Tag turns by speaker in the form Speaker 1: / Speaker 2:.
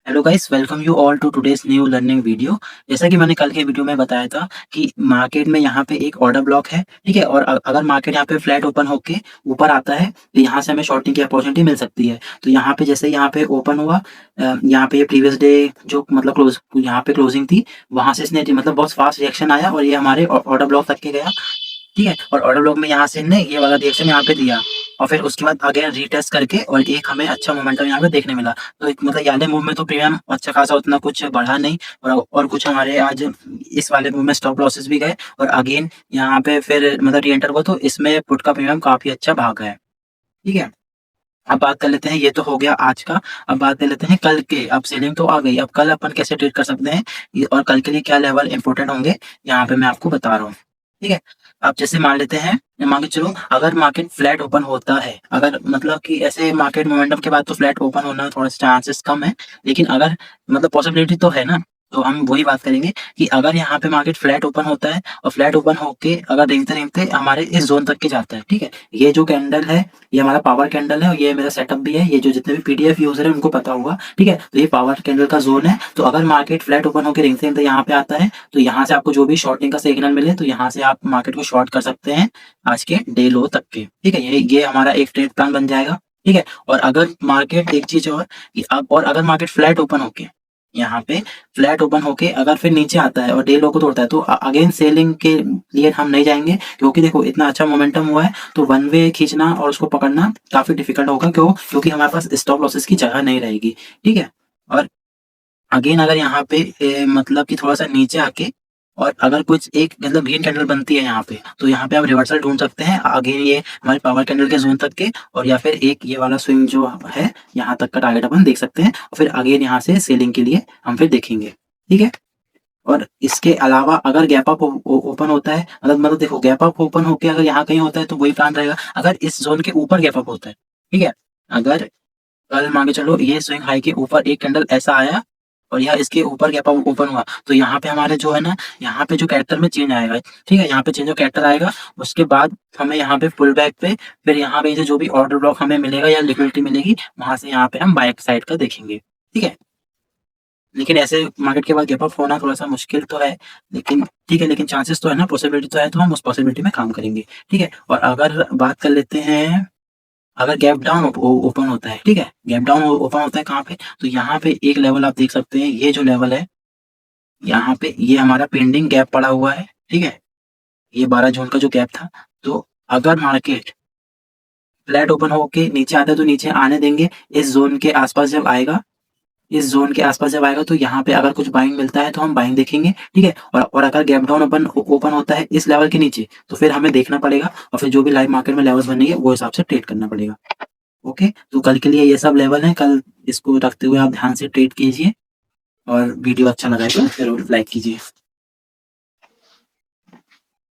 Speaker 1: Hello guys, welcome you all to today's new learning video. जैसा कि मैंने कल के वीडियो में बताया था कि मार्केट में यहाँ पे एक ऑर्डर ब्लॉक है, ठीक है? और अगर मार्केट यहाँ पे फ्लैट ओपन होके ऊपर आता है, तो यहाँ से हमें शॉर्टिंग की अपॉर्चुनिटी मिल सकती है। तो यहाँ पे जैसे यहाँ पे ओपन हुआ, यहाँ पे प्रीवियस डे जो मतलब यहाँ पे क्लोजिंग थी, वहाँ से इसने मतलब बहुत फास्ट रिएक्शन आया और ये हमारे ऑर्डर ब्लॉक तक के गया, ठीक है? और ऑर्डर ब्लॉक में यहाँ से इनने ये वाला रिएक्शन यहाँ पे दिया और फिर उसके बाद अगेन रीटेस्ट करके और एक हमें अच्छा मोमेंटम यहाँ पे देखने मिला। तो एक मतलब ये वाले मूव में तो प्रीमियम अच्छा खासा उतना कुछ बढ़ा नहीं, और कुछ हमारे आज इस वाले मूव में स्टॉप लॉसेस भी गए और अगेन यहाँ पे फिर मतलब री-एंटर हुआ, तो इसमें पुट का प्रीमियम काफ़ी अच्छा भागा है, ठीक है? अब बात कर लेते हैं, ये तो हो गया आज का। अब बात कर लेते हैं कल के। अब सेलिंग तो आ गई, अब कल अपन कैसे ट्रेड कर सकते हैं और कल के लिए क्या लेवल इंपॉर्टेंट होंगे, यहाँ पे मैं आपको बता रहा हूँ, ठीक है? अब जैसे मान लेते हैं, मान के चलो अगर मार्केट फ्लैट ओपन होता है, अगर मतलब कि ऐसे मार्केट मोमेंटम के बाद तो फ्लैट ओपन होना थोड़ा सा चांसेस कम है, लेकिन अगर मतलब पॉसिबिलिटी तो है ना, तो हम वही बात करेंगे कि अगर यहाँ पे मार्केट फ्लैट ओपन होता है और फ्लैट ओपन होके अगर रेंगते-रेंगते हमारे इस ज़ोन तक के जाता है, ठीक है? ये जो कैंडल है, ये हमारा पावर कैंडल है और ये मेरा सेटअप भी है, ये जो जितने भी पीडीएफ यूज़र हैं उनको पता होगा, ठीक है? तो ये पावर कैंडल का ज़ोन है, तो अगर मार्केट फ्लैट ओपन होके रेंगते-रेंगते यहाँ पे आता है, तो यहाँ से आपको जो भी शॉर्टिंग का सिग्नल मिले, तो यहाँ से आप मार्केट को शॉर्ट कर सकते हैं आज के डे लो तक के, ठीक है? ये हमारा एक ट्रेड प्लान बन जाएगा, ठीक है? और अगर मार्केट एक चीज़ और कि अब और अगर मार्केट फ्लैट ओपन होके यहाँ पे फ्लैट ओपन होके अगर फिर नीचे आता है और डे लो को तोड़ता है, तो अगेन सेलिंग के लिए हम नहीं जाएँगे, क्योंकि देखो इतना अच्छा मोमेंटम हुआ है, तो वन वे खींचना और उसको पकड़ना काफ़ी डिफ़िकल्ट होगा। क्योंकि हमारे पास स्टॉप लॉसेस की जगह नहीं रहेगी, ठीक है? और अगेन अगर यहाँ पे मतलब कि थोड़ा-सा नीचे आके और अगर कुछ एक मतलब ग्रीन कैंडल बनती है यहाँ पे, तो यहाँ पे आप रिवर्सल ढूँढ सकते हैं। अगेन ये हमारे पावर कैंडल के ज़ोन तक के, और या फिर एक ये वाला स्विंग जो है, यहाँ तक का टारगेट अपन देख सकते हैं और फिर अगेन यहाँ से सेलिंग के लिए हम फिर देखेंगे, ठीक है? और इसके अलावा अगर गैप अप ओपन होता है, मतलब देखो गैप अप ओपन होके अगर यहाँ कहीं होता है, तो वही प्लान रहेगा। अगर इस ज़ोन के ऊपर गैप अप होता है, ठीक है? अगर कल मान के चलो ये स्विंग हाई के ऊपर एक कैंडल ऐसा आया और यहाँ इसके ऊपर गैप अप ओपन हुआ, तो यहाँ पे हमारे जो है ना, यहाँ पे जो कैरेक्टर में चेंज आएगा, ठीक है? यहाँ पे चेंज ऑफ कैरेक्टर आएगा, उसके बाद हमें यहाँ पे पुल बैक पे फिर यहाँ पे जो भी ऑर्डर ब्लॉक हमें मिलेगा या लिक्विडिटी मिलेगी, वहाँ से यहाँ पे हम बाय साइड का देखेंगे, ठीक है? लेकिन ऐसे मार्केट के बाद गैप अप होना थोड़ा-सा मुश्किल तो है, लेकिन ठीक है, लेकिन चांसेस तो है ना, पॉसिबिलिटी तो है, तो हम उस पॉसिबिलिटी में काम करेंगे, ठीक है? और अगर बात कर लेते हैं, अगर गैप डाउन ओपन होता है, ठीक है? गैप डाउन ओपन होता है कहाँ पे? तो यहाँ पे एक लेवल आप देख सकते हैं, ये जो लेवल है, यहाँ पे ये हमारा पेंडिंग गैप पड़ा हुआ है, ठीक है? ये 12 जून का जो गैप था, तो अगर मार्केट फ्लैट ओपन होके नीचे आता है, तो नीचे आने देंगे। इस ज़ोन के आस-पास जब आएगा, इस ज़ोन के आस-पास जब आएगा, तो यहाँ पे अगर कुछ बाइंग मिलता है, तो हम बाइंग देखेंगे, ठीक है? और अगर गैप डाउन ओपन होता है इस लेवल के नीचे, तो फिर हमें देखना पड़ेगा और फिर जो भी लाइव मार्केट में लेवल्स बनेंगे, वो हिसाब से ट्रेड करना पड़ेगा। ओके, तो कल के लिए ये सब लेवल हैं, कल इसको रखते हुए आप ध्यान से ट्रेड कीजिए और वीडियो अच्छा लगा है तो ज़रूर लाइक कीजिए।